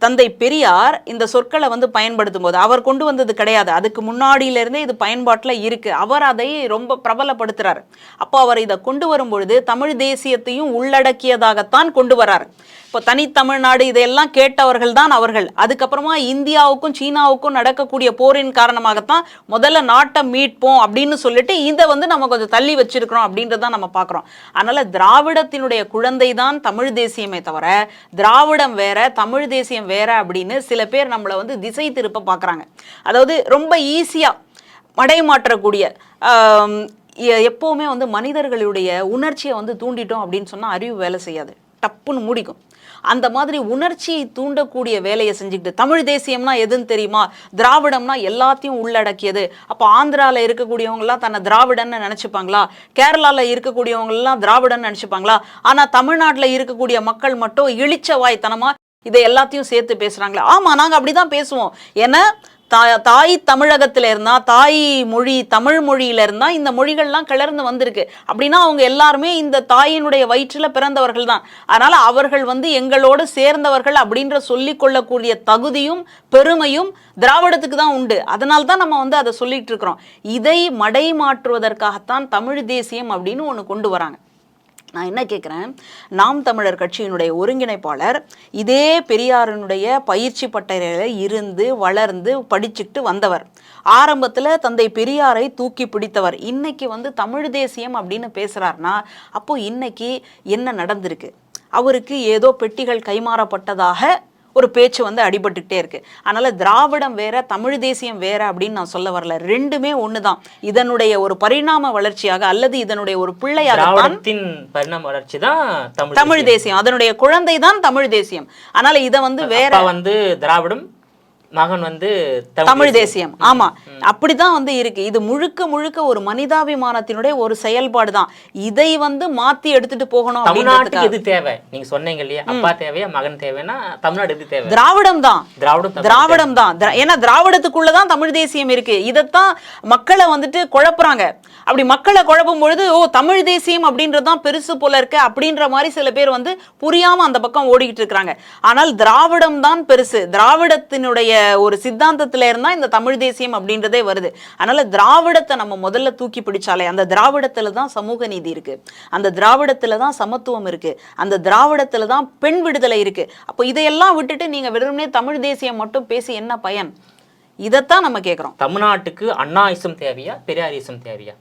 தந்தை பெரியார் இந்த சொற்களை வந்து பயன்படுத்தும் போது அவர் கொண்டு வந்தது கிடையாது, அதுக்கு முன்னாடியிலிருந்தே இது பயன்பாட்டில் இருக்கு. அவர் அதை ரொம்ப பிரபலப்படுத்துறாரு. அப்போ அவர் இதை கொண்டு வரும் பொழுது தமிழ் தேசியத்தையும் உள்ளடக்கியதாகத்தான் கொண்டு வர்றாரு. இப்போ தனித்தமிழ்நாடு இதையெல்லாம் கேட்டவர்கள் தான் அவர்கள். அதுக்கப்புறமா இந்தியாவுக்கும் சீனாவுக்கும் நடக்கக்கூடிய போரின் காரணமாகத்தான் முதல்ல நாட்டை மீட்போம் அப்படின்னு சொல்லிட்டு இதை வந்து நம்ம கொஞ்சம் தள்ளி வச்சிருக்கிறோம் அப்படின்றதான் நம்ம பார்க்குறோம். அதனால திராவிடத்தினுடைய குழந்தை தான் தமிழ் தேசியமே தவிர திராவிடம் வேற தமிழ் தேசியம் வேற அப்படின்னு சில பேர் நம்மளை வந்து திசை திருப்ப பார்க்குறாங்க. அதாவது ரொம்ப ஈஸியாக மடைமாற்றக்கூடிய, எப்போவுமே வந்து மனிதர்களுடைய உணர்ச்சியை வந்து தூண்டிட்டோம் அப்படின்னு சொன்னால் அறிவு வேலை செய்யாது, டப்புன்னு மூடிக்கும். அந்த மாதிரி உணர்ச்சியை தூண்டக்கூடிய வேலையை செஞ்சுக்கிட்டு தமிழ் தேசியம்னா எதுன்னு தெரியுமா, திராவிடம்னா எல்லாத்தையும் உள்ளடக்கியது. அப்போ ஆந்திராவில் இருக்கக்கூடியவங்கலாம் தன்னை திராவிடன்னு நினச்சிப்பாங்களா, கேரளாவில் இருக்கக்கூடியவங்கலாம் திராவிடன்னு நினச்சிப்பாங்களா? ஆனால் தமிழ்நாட்டில் இருக்கக்கூடிய மக்கள் மட்டும் இழிச்ச வாய்த்தனமாக இதை எல்லாத்தையும் சேர்த்து பேசுகிறாங்களே. ஆமாம், நாங்கள் அப்படி தான் பேசுவோம். ஏன்னா தாய் தமிழகத்தில் இருந்தா, தாய் மொழி தமிழ் மொழியில இருந்தா இந்த மொழிகள்லாம் கிளர்ந்து வந்திருக்கு. அப்படின்னா அவங்க எல்லாருமே இந்த தாயினுடைய வயிற்றில் பிறந்தவர்கள் தான். அதனால அவர்கள் வந்து எங்களோடு சேர்ந்தவர்கள் அப்படின்ற சொல்லி கொள்ளக்கூடிய தகுதியும் பெருமையும் திராவிடத்துக்கு தான் உண்டு. அதனால தான் நம்ம வந்து அதை சொல்லிட்டு இருக்கிறோம். இதை மடை மாற்றுவதற்காகத்தான் தமிழ் தேசியம் அப்படின்னு ஒன்று கொண்டு வராங்க. நான் என்ன கேட்குறேன், நாம் தமிழர் கட்சியினுடைய ஒருங்கிணைப்பாளர் இதே பெரியாரினுடைய பயிற்சி பட்டறையில் இருந்து வளர்ந்து படிச்சுட்டு வந்தவர், ஆரம்பத்தில் தந்தை பெரியாரை தூக்கி பிடித்தவர். இன்னைக்கு வந்து தமிழ் தேசியம் அப்படின்னு பேசுகிறாருன்னா அப்போ இன்னைக்கு என்ன நடந்திருக்கு? அவருக்கு ஏதோ பெட்டிகள் கைமாறப்பட்டதாக ஒரு பேச்சு வந்து அடிபட்டுக்கிட்டே இருக்கு. அதனால திராவிடம் வேற, தமிழ் தேசியம் வேற அப்படின்னு நான் சொல்ல வரல. ரெண்டுமே ஒண்ணுதான். இதனுடைய ஒரு பரிணாம வளர்ச்சியாக அல்லது இதனுடைய ஒரு பிள்ளையாக பரிணாம வளர்ச்சி தான் தமிழ் தேசியம், அதனுடைய குழந்தை தான் தமிழ் தேசியம். அதனால இதை வந்து வேற வந்து திராவிடம், மகன் வந்து தமிழ் தேசியம். ஆமா, அப்படிதான் வந்து இருக்கு. இது முழுக்க முழுக்க ஒரு மனிதாபிமானத்தினுடைய ஒரு செயல்பாடு தான். இதை வந்து மாத்தி எடுத்துட்டு போகணும். தமிழ்நாட்டுக்கு எது தேவை? நீங்க சொன்னீங்க இல்லையா, அப்பா தேவையா மகன் தேவைன்னா தமிழ்நாடு எது தேவை? திராவிடம் தான். திராவிடம் தான். ஏன்னா திராவிடத்துக்குள்ளதான் தமிழ் தேசியம் இருக்கு. இதைத்தான் மக்களை வந்துட்டு குழப்புறாங்க. அப்படி மக்களை குழப்பும் பொழுது ஓ தமிழ் தேசியம் அப்படின்றதுதான் பெருசு போல இருக்கு அப்படின்ற மாதிரி சில பேர் வந்து புரியாம அந்த பக்கம் ஓடிக்கிட்டு இருக்கிறாங்க. ஆனால் திராவிடம் தான் பெருசு. திராவிடத்தினுடைய ஒரு சித்தாந்தத்தில இருந்தா இந்த தமிழ் தேசியம் அப்படின்றதே வருது. அதனால திராவிடத்தை நம்ம முதல்ல தூக்கி பிடிச்சாலே, அந்த திராவிடத்துல தான் சமூக நீதி இருக்கு, அந்த திராவிடத்துல தான் சமத்துவம் இருக்கு, அந்த திராவிடத்துல தான் பெண் விடுதலை இருக்கு. அப்போ இதையெல்லாம் விட்டுட்டு நீங்க வெறுமனே தமிழ் தேசியம் மட்டும் பேசி என்ன பயன்? இதைத்தான் நம்ம கேட்கிறோம். தமிழ்நாட்டுக்கு அண்ணாயிசம் தேவையா பெரியாரிசம் தேவையா?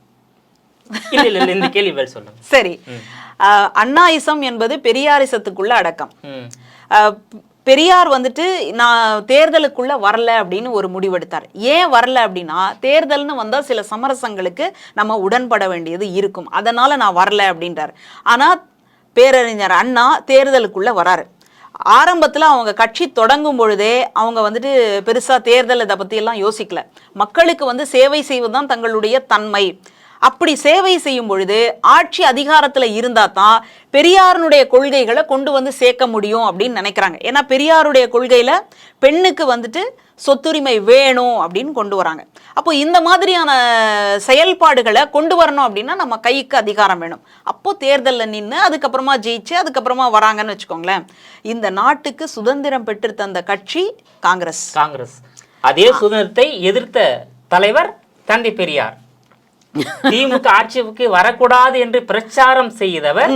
இல்ல இந்த கேள்வி சொல்லுங்க. சரி, அண்ணாயிசம் என்பது பெரியாரிசத்துக்குள்ள அடக்கம். பெரியார் வந்துட்டு நான் தேர்தலுக்குள்ள வரல அப்படின்னு ஒரு முடிவெடுத்தார். ஏன் வரல அப்படின்னா, தேர்தல்னு வந்தா சில சமரசங்களுக்கு நம்ம உடன்பட வேண்டியது இருக்கும், அதனால நான் வரல அப்படின்றார். ஆனா பேரறிஞர் அண்ணா தேர்தலுக்குள்ள வராரு. ஆரம்பத்தில் அவங்க கட்சி தொடங்கும் பொழுதே அவங்க வந்துட்டு பெருசா தேர்தல் இதை பத்தி எல்லாம் யோசிக்கல. மக்களுக்கு வந்து சேவை செய்வதுதான் தங்களுடைய தன்மை. அப்படி சேவை செய்யும் பொழுது ஆட்சி அதிகாரத்துல இருந்தா தான் பெரியாருடைய கொள்கைகளை கொண்டு வந்து சேர்க்க முடியும் அப்படின்னு நினைக்கிறாங்க. ஏன்னா பெரியாருடைய கொள்கையில பெண்ணுக்கு வந்துட்டு சொத்துரிமை வேணும் அப்படின்னு கொண்டு வராங்க. அப்போ இந்த மாதிரியான செயல்பாடுகளை கொண்டு வரணும் அப்படின்னா நம்ம கைக்கு அதிகாரம் வேணும். அப்போ தேர்தலில் நின்று அதுக்கப்புறமா ஜெயிச்சு அதுக்கப்புறமா வராங்கன்னு வச்சுக்கோங்களேன். இந்த நாட்டுக்கு சுதந்திரம் பெற்று தந்த கட்சி காங்கிரஸ். அதே சுதந்திரத்தை எதிர்த்த தலைவர் தந்தை பெரியார். திமுக ஆட்சிக்கு வரக்கூடாது என்று பிரச்சாரம் செய்தவர்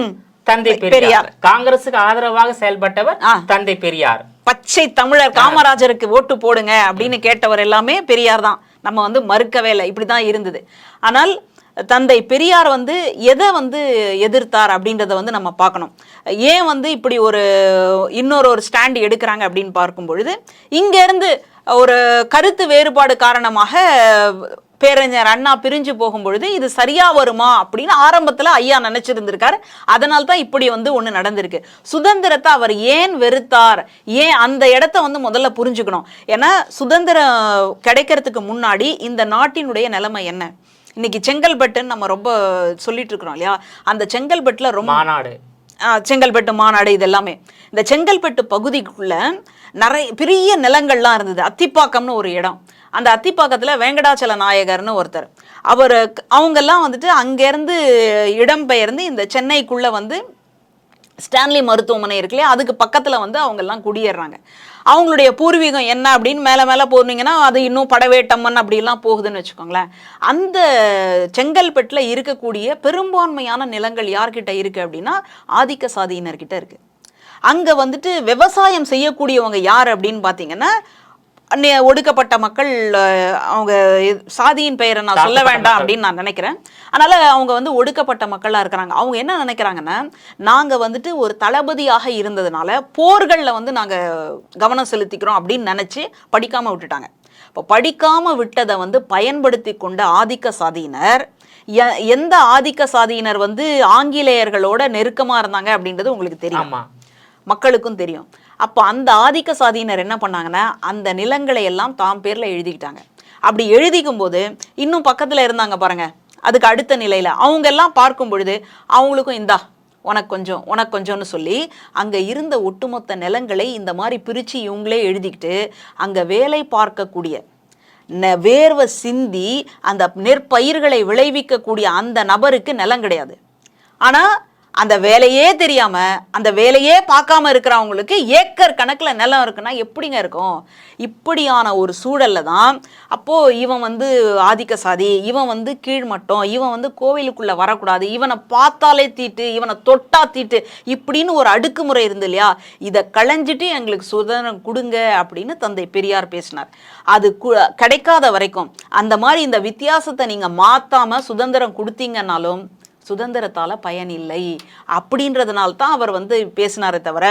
தந்தை பெரியார். காங்கிரசுக்கு ஆதரவாக செயல்பட்டவர் தந்தை பெரியார். பச்சை தமிழர் காமராஜருக்கு ஓட்டு போடுங்க அப்படின்னு கேட்டவர் எல்லாமே பெரியார் தான். நம்ம வந்து மறுக்கவே இல்லை, இப்படிதான் இருந்தது. ஆனால் தந்தை பெரியார் வந்து எதை வந்து எதிர்த்தார் அப்படின்றத வந்து நம்ம பார்க்கணும். ஏன் வந்து இப்படி ஒரு இன்னொரு ஸ்டாண்ட் எடுக்கிறாங்க அப்படின்னு பார்க்கும் பொழுது, இங்க இருந்து ஒரு கருத்து வேறுபாடு காரணமாக பேரறிஞர் அண்ணா பிரிஞ்சு போகும்பொழுது இது சரியா வருமா அப்படின்னு ஆரம்பத்துல ஐயா நினைச்சிருந்திருக்காரு. அதனால தான் இப்படி வந்து ஒண்ணு நடந்திருக்கு. சுதந்திரத்தை அவர் ஏன் வெறுத்தார், ஏன் அந்த இடத்த வந்து முதல்ல புரிஞ்சுக்கணும். ஏன்னா சுதந்திரம் கிடைக்கிறதுக்கு முன்னாடி இந்த நாட்டினுடைய நிலைமை என்ன? இன்னைக்கு செங்கல்பட்டுன்னு நம்ம ரொம்ப சொல்லிட்டு இருக்கிறோம் இல்லையா, அந்த செங்கல்பட்டுல ரொம்ப மாநாடு, செங்கல்பட்டு மாநாடு, இது எல்லாமே இந்த செங்கல்பட்டு பகுதிக்குள்ள நிறைய பெரிய நிலங்கள்லாம் இருந்தது. அத்திப்பாக்கம்னு ஒரு இடம். அந்த அத்திப்பாக்கத்தில் வேங்கடாச்சல நாயகர்னு ஒருத்தர், அவங்கெல்லாம் வந்துட்டு அங்கேருந்து இடம்பெயர்ந்து இந்த சென்னைக்குள்ளே வந்து ஸ்டான்லி மருத்துவமனை இருக்கு இல்லையா, அதுக்கு பக்கத்தில் வந்து அவங்கெல்லாம் குடியேறாங்க. அவங்களுடைய பூர்வீகம் என்ன அப்படின்னு மேலே போனீங்கன்னா அது இன்னும் படவேட்டம்மன் அப்படிலாம் போகுதுன்னு வச்சுக்கோங்களேன். அந்த செங்கல்பட்டில் இருக்கக்கூடிய பெரும்பான்மையான நிலங்கள் யார்கிட்ட இருக்குது அப்படின்னா ஆதிக்க சாதியினர்கிட்ட இருக்குது. அங்கே வந்துட்டு விவசாயம் செய்யக்கூடியவங்க யார் அப்படின்னு பார்த்தீங்கன்னா ஒடுக்கப்பட்ட மக்கள். அவங்க சாதியின் பெயரை நான் சொல்ல வேண்டாம் அப்படின்னு நான் நினைக்கிறேன். அதனால அவங்க வந்து ஒடுக்கப்பட்ட மக்களாக இருக்கிறாங்க. அவங்க என்ன நினைக்கிறாங்கன்னா, நாங்கள் வந்துட்டு ஒரு தளபதியாக இருந்ததுனால போர்களில் வந்து நாங்கள் கவனம் செலுத்திக்கிறோம் அப்படின்னு நினச்சி படிக்காமல் விட்டுட்டாங்க. இப்போ படிக்காமல் விட்டதை வந்து பயன்படுத்தி கொண்ட ஆதிக்க சாதியினர், எந்த ஆதிக்க சாதியினர் வந்து ஆங்கிலேயர்களோட நெருக்கமாக இருந்தாங்க அப்படின்றது உங்களுக்கு தெரியும், மக்களுக்கும் தெரியும். அப்போ அந்த ஆதிக்க சாதியினர் என்ன பண்ணாங்கன்னா, அந்த நிலங்களை எல்லாம் தாம் பேர்ல எழுதிக்கிட்டாங்க. அப்படி எழுதிக்கும் போது இன்னும் பக்கத்துல இருந்தாங்க பாருங்க, அதுக்கு அடுத்த நிலையில அவங்க எல்லாம் பார்க்கும் பொழுது அவங்களுக்கும் இந்தா உனக்கு கொஞ்சம் உனக்கு கொஞ்சம்னு சொல்லி அங்க இருந்த ஒட்டுமொத்த நிலங்களை இந்த மாதிரி பிரிச்சு இவங்களே எழுதிக்கிட்டு அங்க வேலை பார்க்கக்கூடிய வேர்வை சிந்தி அந்த நெற்பயிர்களை விளைவிக்கக்கூடிய அந்த நபருக்கு நிலம் கிடையாது. ஆனா அந்த வேலையே தெரியாம அந்த வேலையே பார்க்காம இருக்கிறவங்களுக்கு ஏக்கர் கணக்கில் நிலம் இருக்குன்னா எப்படிங்க இருக்கும்? இப்படியான ஒரு சூழல்ல தான் அப்போ இவன் வந்து ஆதிக்க சாதி, இவன் வந்து கீழ்மட்டம், இவன் வந்து கோவிலுக்குள்ள வரக்கூடாது, இவனை பார்த்தாலே தீட்டு, இவனை தொட்டா தீட்டு, இப்படின்னு ஒரு அடுக்குமுறை இருந்து இல்லையா, இதை களைஞ்சிட்டு எங்களுக்கு சுதந்திரம் கொடுங்க அப்படின்னு தந்தை பெரியார் பேசினார். அது கிடைக்காத வரைக்கும் அந்த மாதிரி இந்த வித்தியாசத்தை நீங்க மாத்தாம சுதந்திரம் கொடுத்தீங்கன்னாலும் சுதந்திரத்தால பயன் இல்லை அப்படின்றதுனால தான் அவர் வந்து பேசினாரே தவிர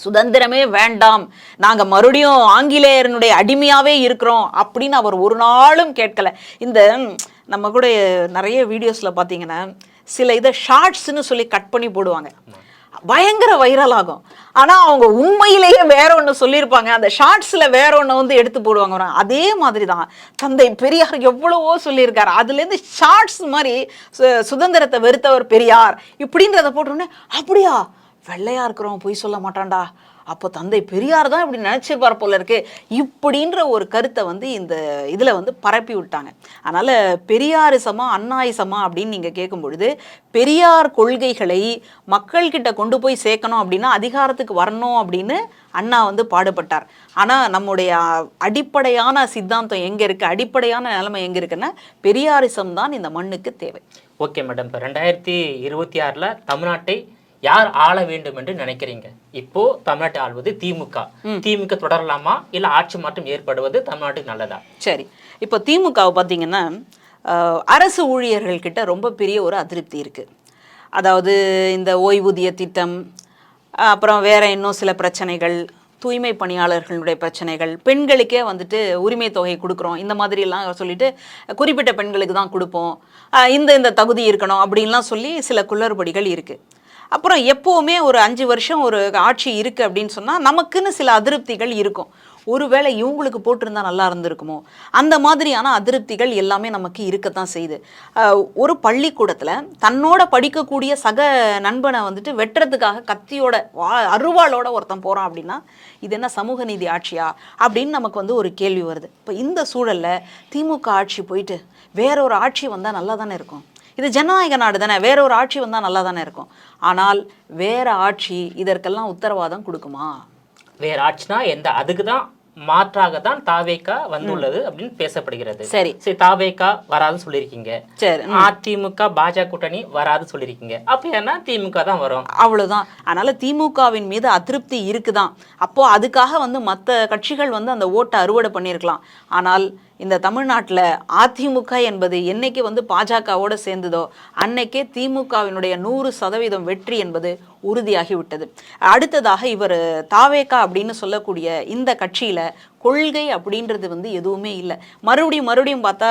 சுதந்திரமே வேண்டாம், நாங்க மறுபடியும் ஆங்கிலேயரனுடைய அடிமையாவே இருக்கிறோம் அப்படின்னு அவர் ஒரு நாளும் கேட்கல. இந்த நம்ம கூட நிறைய வீடியோஸ்ல பாத்தீங்கன்னா சில இதை ஷார்ட்ஸ்ன்னு சொல்லி கட் பண்ணி போடுவாங்க, பயங்கர வைரல் ஆகும். ஆனா அவங்க உண்மையிலேயே வேற ஒன்று சொல்லியிருப்பாங்க, அந்த ஷார்ட்ஸ்ல வேற ஒன்று வந்து எடுத்து போடுவாங்க. அதே மாதிரி தான் தந்தை பெரியார் எவ்வளவோ சொல்லியிருக்காரு. அதுலேருந்து ஷார்ட்ஸ் மாதிரி சுதந்திரத்தை வெறுத்தவர் பெரியார் இப்படின்றத போட்டோன்னே அப்படியா வெள்ளையா இருக்கிறவன் பொய் சொல்ல மாட்டான்டா, அப்போ தந்தை பெரியார் தான் இப்படி நினைச்சிருப்பார் போல இருக்கு இப்படின்ற ஒரு கருத்தை வந்து இந்த இதில் வந்து பரப்பி விட்டாங்க. அதனால் பெரியாரிசமா அண்ணாயிசமா அப்படின்னு நீங்கள் கேட்கும் பொழுது பெரியார் கொள்கைகளை மக்கள்கிட்ட கொண்டு போய் சேர்க்கணும் அப்படின்னா அதிகாரத்துக்கு வரணும் அப்படின்னு அண்ணா வந்து பாடுபட்டார். ஆனால் நம்முடைய அடிப்படையான சித்தாந்தம் எங்கே இருக்குது, அடிப்படையான நிலைமை எங்கே இருக்குன்னா பெரியாரிசம் தான் இந்த மண்ணுக்கு தேவை. ஓகே மேடம், இப்போ 2026 தமிழ்நாட்டை யார் ஆள வேண்டும் என்று நினைக்கிறீங்க? இப்போ தமிழ்நாட்டை ஆள்வது திமுக. திமுக தொடரலாமா இல்ல ஆட்சி மாற்றம் ஏற்படுவது தமிழ்நாட்டுக்கு நல்லதா? சரி, இப்போ திமுகவை பார்த்தீங்கன்னா அரசு ஊழியர்கள் கிட்ட ரொம்ப பெரிய ஒரு அதிருப்தி இருக்கு. அதாவது இந்த ஓய்வூதிய திட்டம், அப்புறம் வேற இன்னும் சில பிரச்சனைகள், தூய்மை பணியாளர்களுடைய பிரச்சனைகள், பெண்களுக்கே வந்துட்டு உரிமை தொகை கொடுக்குறோம் இந்த மாதிரிலாம் சொல்லிட்டு குறிப்பிட்ட பெண்களுக்கு தான் கொடுப்போம், இந்த தகுதி இருக்கணும் அப்படின்லாம் சொல்லி சில குளறுபடிகள் இருக்குது. அப்புறம் எப்போவுமே ஒரு 5 வருஷம் ஒரு ஆட்சி இருக்குது அப்படின்னு சொன்னால் நமக்குன்னு சில அதிருப்திகள் இருக்கும். ஒருவேளை இவங்களுக்கு போட்டிருந்தா நல்லா இருந்திருக்குமோ, அந்த மாதிரியான அதிருப்திகள் எல்லாமே நமக்கு இருக்கத்தான் செய்யுது. ஒரு பள்ளிக்கூடத்தில் தன்னோட படிக்கக்கூடிய சக நண்பனை வந்துட்டு வெட்டுறதுக்காக கத்தியோட அருவாளோட ஒருத்தன் போகிறான் அப்படின்னா இது என்ன சமூக நீதி ஆட்சியா அப்படின்னு நமக்கு வந்து ஒரு கேள்வி வருது. இப்போ இந்த சூழலில் திமுக ஆட்சி போயிட்டு வேற ஒரு ஆட்சி வந்தால் நல்லா தானே இருக்கும். இது ஜனநாயக நாடு தானே, வேற ஒரு ஆட்சி வந்தால் நல்லா தானே இருக்கும். ஆனால் வேற ஆட்சி இதற்கெல்லாம் உத்தரவாதம் கொடுக்குமா? வேற ஆட்சினா எந்த, அதுக்கு தான் மாற்றாக தான் தாவேகா வந்துள்ளது அப்படின்னு பேசப்படுகிறது. சரி, தாவேகா வராது சொல்லியிருக்கீங்க, சரி, அதிமுக பாஜக கூட்டணி வராது சொல்லியிருக்கீங்க, அப்படின்னா திமுக தான் வரும், அவ்வளவுதான். அதனால திமுகவின் மீது அதிருப்தி இருக்குதான். அப்போ அதுக்காக வந்து மற்ற கட்சிகள் வந்து அந்த ஓட்டை அறுவடை பண்ணியிருக்கலாம். ஆனால் இந்த தமிழ்நாட்டில் அதிமுக என்பது என்னைக்கு வந்து பாஜகவோடு சேர்ந்ததோ அன்னைக்கே திமுகவினுடைய 100% வெற்றி என்பது உறுதியாகிவிட்டது. அடுத்ததாக இவர் தாவேகா அப்படின்னு சொல்லக்கூடிய இந்த கட்சியில் கொள்கை அப்படின்றது வந்து எதுவுமே இல்லை. மறுபடியும் பார்த்தா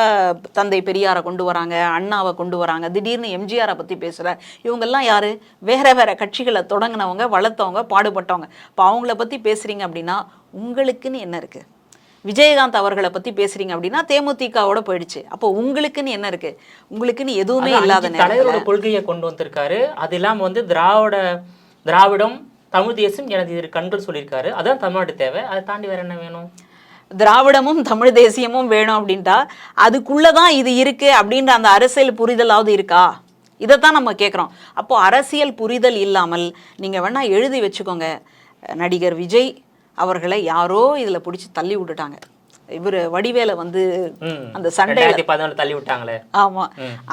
தந்தை பெரியாரை கொண்டு வராங்க, அண்ணாவை கொண்டு வராங்க, திடீர்னு எம்ஜிஆரை பற்றி பேசுகிறார். இவங்கெல்லாம் யார்? வேற கட்சிகளை தொடங்கினவங்க, வளர்த்தவங்க, பாடுபட்டவங்க. இப்போ அவங்கள பற்றி பேசுகிறீங்க அப்படின்னா உங்களுக்குன்னு என்ன இருக்குது? விஜயகாந்த் அவர்களை பற்றி பேசுகிறீங்க அப்படின்னா தேமுதிகவோட போயிடுச்சு. அப்போ உங்களுக்குன்னு என்ன இருக்குது? உங்களுக்குன்னு எதுவுமே இல்லாத தலைவரோட கொள்கையை கொண்டு வந்திருக்காரு. அது இல்லாமல் வந்து திராவிடம் தமிழ் தேசம் எனது இரு கண்கள் சொல்லியிருக்காரு. அதான் தமிழ்நாடு தேவை. அதை தாண்டி வேற என்ன வேணும்? திராவிடமும் தமிழ் தேசியமும் வேணும் அப்படின்ட்டா அதுக்குள்ளதான் இது இருக்கு அப்படின்ற அந்த அரசியல் புரிதலாவது இருக்கா? இதைத்தான் நம்ம கேட்குறோம். அப்போ அரசியல் புரிதல் இல்லாமல் நீங்கள் வேணா எழுதி வச்சுக்கோங்க, நடிகர் விஜய் அவர்களை யாரோ இதில் பிடிச்சி தள்ளி விட்டுட்டாங்க. இவர் வடிவேல வந்து அந்த சண்டையில தள்ளி விட்டாங்களே, ஆமா,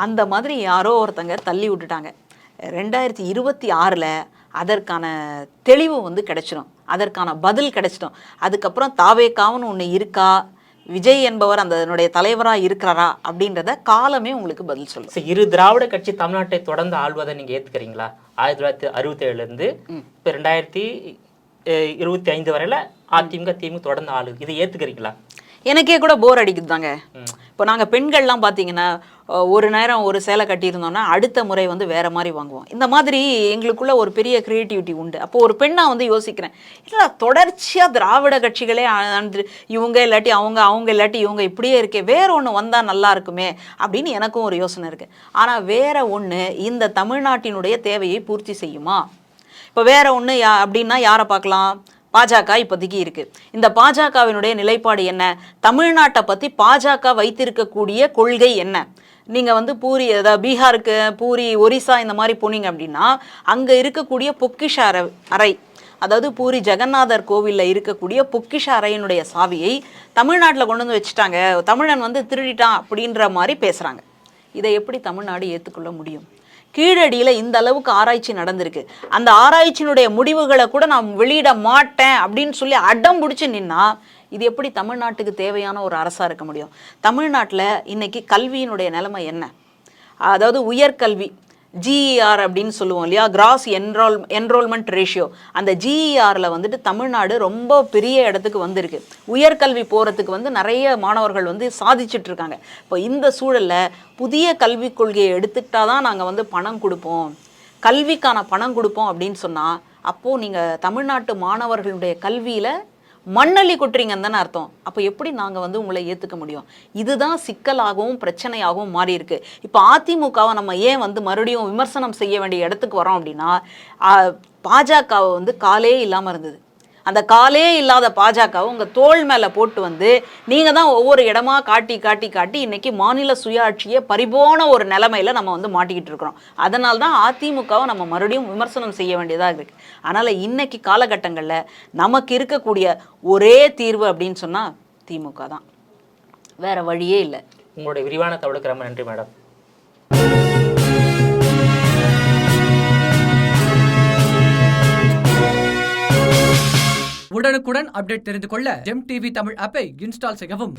அந்த மாதிரி யாரோ ஒருத்தங்க தள்ளி விட்டுட்டாங்க. 2026 அதற்கான தெளிவு வந்து கிடைச்சிடும், அதற்கான பதில் கிடைச்சிடும். அதுக்கப்புறம் தாவேகாவுன்னு ஒன்று இருக்கா, விஜய் என்பவர் அதனுடைய தலைவராக இருக்கிறாரா அப்படின்றத காலமே உங்களுக்கு பதில் சொல்லும். இரு திராவிட கட்சி தமிழ்நாட்டை தொடர்ந்து ஆள்வதை நீங்க ஏத்துக்கிறீங்களா? 1967 இப்போ 2025 வரையில அதிமுக திமுக தொடர்ந்து ஆளு, இதை ஏத்துக்கிறீங்களா? எனக்கே கூட போர் அடிக்குது தாங்க. இப்போ நாங்கள் பெண்கள்லாம் பார்த்தீங்கன்னா ஒரு நேரம் ஒரு சேலை கட்டியிருந்தோம்னா அடுத்த முறை வந்து வேற மாதிரி வாங்குவோம். இந்த மாதிரி எங்களுக்குள்ள ஒரு பெரிய கிரியேட்டிவிட்டி உண்டு. அப்போ ஒரு பெண்ணாக வந்து யோசிக்கிறேன், இல்லை தொடர்ச்சியாக திராவிட கட்சிகளே இவங்க இல்லாட்டி அவங்க இல்லாட்டி இவங்க இப்படியே இருக்கே, வேற ஒன்று வந்தால் நல்லா இருக்குமே அப்படின்னு எனக்கும் ஒரு யோசனை இருக்குது. ஆனால் வேற ஒன்று இந்த தமிழ்நாட்டினுடைய தேவையை பூர்த்தி செய்யுமா? இப்போ வேற ஒன்று அப்படின்னா யாரை பார்க்கலாம்? பாஜக இப்போதைக்கு இருக்கு. இந்த பாஜகவினுடைய நிலைப்பாடு என்ன? தமிழ்நாட்டை பற்றி பாஜக வைத்திருக்கக்கூடிய கொள்கை என்ன? நீங்கள் வந்து பூரி, அதாவது பீகாருக்கு, பூரி, ஒரிசா இந்த மாதிரி போனீங்க அப்படின்னா அங்கே இருக்கக்கூடிய பொக்கிஷ அறை, அதாவது பூரி ஜெகநாதர் கோவிலில் இருக்கக்கூடிய பொக்கிஷ அறையினுடைய சாவியை தமிழ்நாட்டில் கொண்டு வந்து வச்சுட்டாங்க, தமிழன் வந்து திருடிட்டான் அப்படின்ற மாதிரி பேசுகிறாங்க. இதை எப்படி தமிழ்நாடு ஏற்றுக்கொள்ள முடியும்? கீழடியில் இந்த அளவுக்கு ஆராய்ச்சி நடந்திருக்கு, அந்த ஆராய்ச்சியினுடைய முடிவுகளை கூட நான் வெளியிட மாட்டேன் அப்படின்னு சொல்லி அடம் பிடிச்சி நின்னா இது எப்படி தமிழ்நாட்டுக்கு தேவையான ஒரு அரசாக இருக்க முடியும்? தமிழ்நாட்டில் இன்னைக்கு கல்வியினுடைய நிலைமை என்ன? அதாவது உயர்கல்வி ஜிஇஆர் அப்படின்னு சொல்லுவோம் இல்லையா, கிராஸ் என்ரோல்மெண்ட் ரேஷியோ, அந்த ஜிஇஆரில் வந்துட்டு தமிழ்நாடு ரொம்ப பெரிய இடத்துக்கு வந்திருக்கு. உயர்கல்வி போகிறதுக்கு வந்து நிறைய மாணவர்கள் வந்து சாதிச்சுட்டு இருக்காங்க. இப்போ இந்த சூழலில் புதிய கல்விக் கொள்கையை எடுத்துக்கிட்டால் தான் நாங்கள் வந்து பணம் கொடுப்போம், கல்விக்கான பணம் கொடுப்போம் அப்படின்னு சொன்னால், அப்போது நீங்கள் தமிழ்நாட்டு மாணவர்களுடைய கல்வியில் மண்ணள்ளி கொட்டுறீங்கன்னு தானே அர்த்தம். அப்போ எப்படி நாங்கள் வந்து உங்களை ஏற்றுக்க முடியும்? இதுதான் சிக்கலாகவும் பிரச்சனையாகவும் மாறி இருக்கு. இப்போ அதிமுகவை நம்ம ஏன் வந்து மறுபடியும் விமர்சனம் செய்ய வேண்டிய இடத்துக்கு வரோம் அப்படின்னா, பாஜகவை வந்து காலே இல்லாமல் இருந்தது. அந்த காலே இல்லாத பாஜகவை உங்கள் தோள் மேலே போட்டு வந்து நீங்கள் தான் ஒவ்வொரு இடமா காட்டி காட்டி காட்டி இன்னைக்கு மாநில சுயாட்சியை பறிபோன ஒரு நிலைமையில் நம்ம வந்து மாட்டிக்கிட்டு இருக்கிறோம். அதனால தான் அதிமுகவை நம்ம மறுபடியும் விமர்சனம் செய்ய வேண்டியதாக இருக்குது. அதனால் இன்னைக்கு காலகட்டங்களில் நமக்கு இருக்கக்கூடிய ஒரே தீர்வு அப்படின்னு சொன்னால் திமுக தான், வேற வழியே இல்லை. உங்களுடைய விரிவான தகவலுக்கு ரொம்ப நன்றி மேடம். உடனுக்குடன் அப்டேட் தெரிந்து கொள்ள ஜெம் டிவி தமிழ் ஆப்பை இன்ஸ்டால் செய்யவும்.